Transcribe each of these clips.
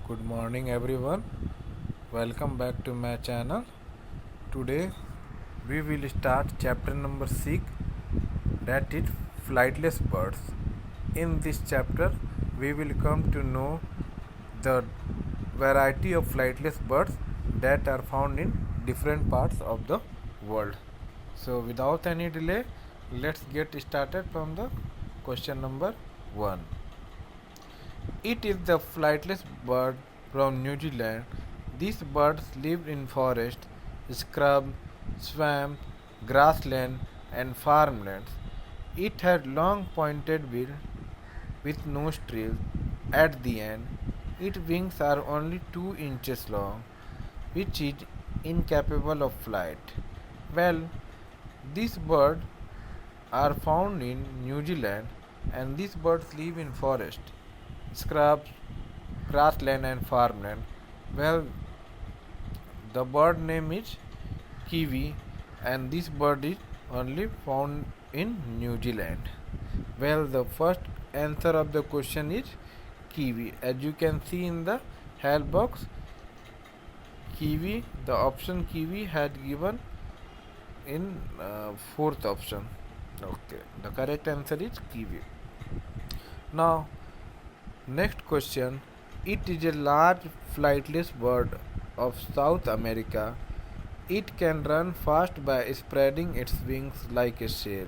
Good morning everyone. Welcome back to my channel. Today we will start chapter number 6, that is flightless birds. In this chapter we will come to know the variety of flightless birds that are found in different parts of the world. So without any delay, let's get started from the question number 1. It is the flightless bird from New Zealand. These birds live in forests, scrub, swamp, grassland, and farmlands. It had long pointed bill with nostrils at the end. Its wings are only 2 inches long, which is incapable of flight. Well, these birds are found in New Zealand, and these birds live in forest, scrubs, grassland, and farmland. Well, the bird name is kiwi, and this bird is only found in New Zealand. Well, the first answer of the question is kiwi. As you can see in the help box, kiwi, the option kiwi had given in fourth option. Okay, the correct answer is kiwi. Now, next question. It is a large flightless bird of South America. It can run fast by spreading its wings like a sail.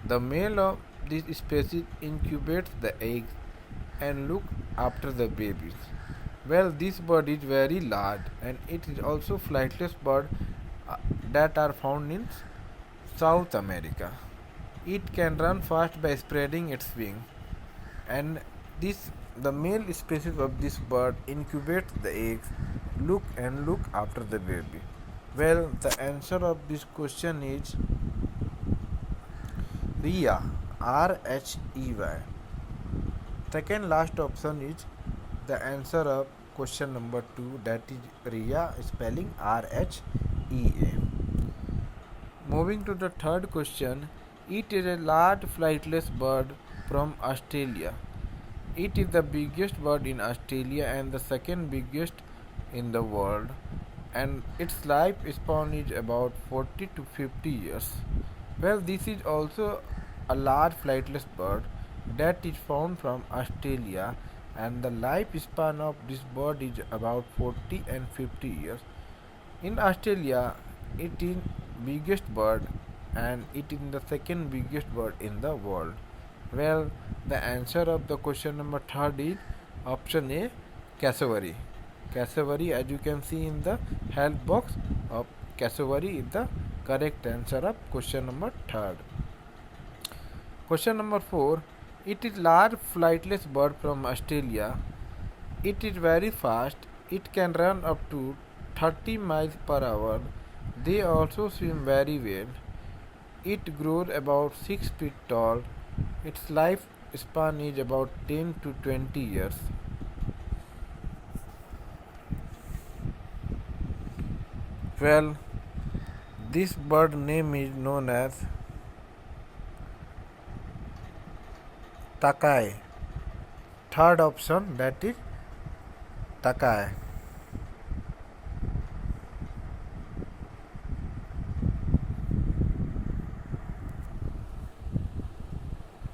The male of this species incubates the eggs and look after the babies. Well, this bird is very large, and it is also flightless bird that are found in South America. It can run fast by spreading its wings, and the male species of this bird incubates the eggs, look after the baby. Well, the answer of this question is Rhea, RHEY. Second last option is the answer of question number 2, that is Rhea, spelling RHEA. Moving to the third question, it is a large flightless bird from Australia. It is the biggest bird in Australia and the second biggest in the world, and its lifespan is about 40 to 50 years. Well, this is also a large flightless bird that is found from Australia, and the lifespan of this bird is about 40 and 50 years. In Australia, it is biggest bird and it is the second biggest bird in the world. Well, the answer of the question number 3 is option A, cassowary. Cassowary, as you can see in the help box, of cassowary is the correct answer of question number 3. Question number 4. It is large flightless bird from Australia. It is very fast. It can run up to 30 miles per hour. They also swim very well. It grows about 6 feet tall. Its lifespan is about 10 to 20 years. Well, this bird name is known as takai. Third option, that is takai.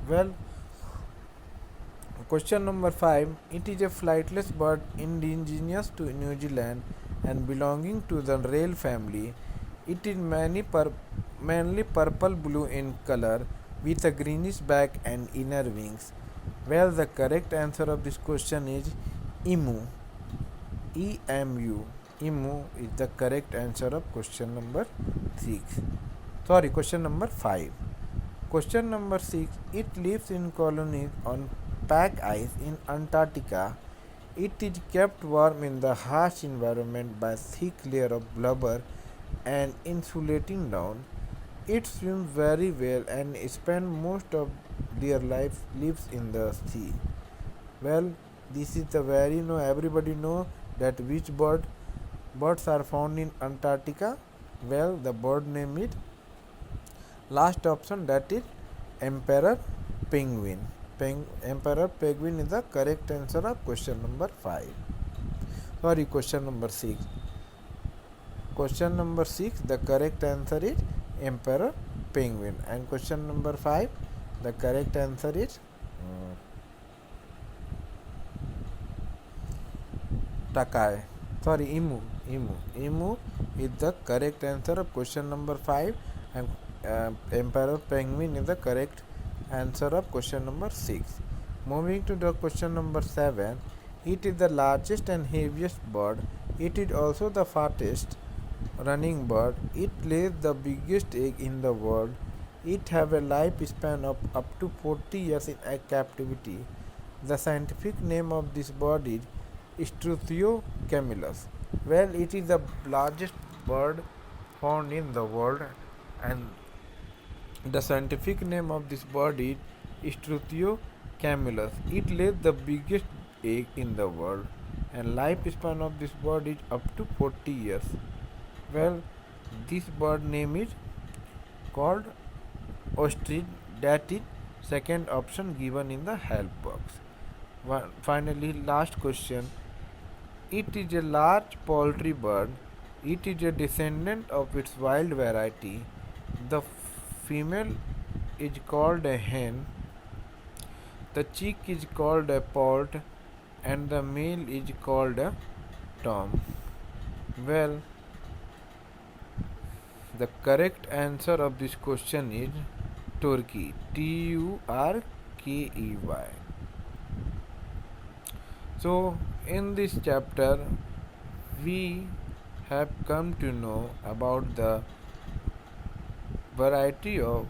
Well, question number 5. It is a flightless bird indigenous to New Zealand and belonging to the rail family. It is mainly purple blue in color with a greenish back and inner wings. Well, the correct answer of this question is emu. EMU. Emu is the correct answer of question number 6. Question number 5. Question number 6. It lives in colonies on pack ice in Antarctica. It is kept warm in the harsh environment by thick layer of blubber and insulating down. It swims very well and spends most of their lives in the sea. Well, this is the very everybody know that which birds are found in Antarctica. Well, the bird name is last option, that is emperor penguin. Emperor penguin is the correct answer of question number 5. Sorry, question number 6. Question number 6, the correct answer is emperor penguin. And question number 5, the correct answer is takai. Sorry, emu is the correct answer of question number 5, and emperor penguin is the correct answer of question number 6. Moving to the question number 7, it is the largest and heaviest bird. It is also the fastest running bird. It lays the biggest egg in the world. It have a lifespan of up to 40 years in captivity. The scientific name of this bird is Struthio camillus. Well, it is the largest bird found in the world, and the scientific name of this bird is Struthio camillus. It lays the biggest egg in the world, and lifespan of this bird is up to 40 years. Well, this bird name is called ostrich. That is second option given in the help box. Finally, last question. It is a large poultry bird. It is a descendant of its wild variety. The female is called a hen, the chick is called a poult, and the male is called a tom. Well, the correct answer of this question is turkey. Turkey. So, in this chapter, we have come to know about the variety of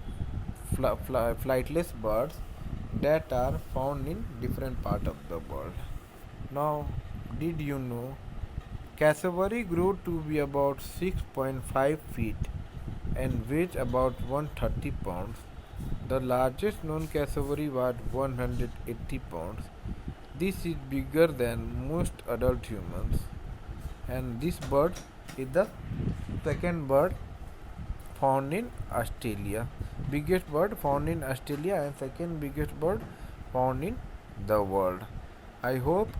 flightless birds that are found in different parts of the world. Now, did you know cassowary grew to be about 6.5 feet and weighs about 130 pounds. The largest known cassowary was 180 pounds. This is bigger than most adult humans, and this bird is the second bird found in Australia. Biggest bird found in Australia and second biggest bird found in the world. I hope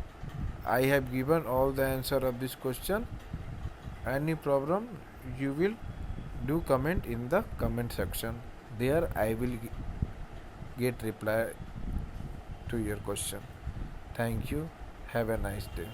I have given all the answer of this question. Any problem, you will do comment in the comment section. There I will get reply to your question. Thank you. Have a nice day.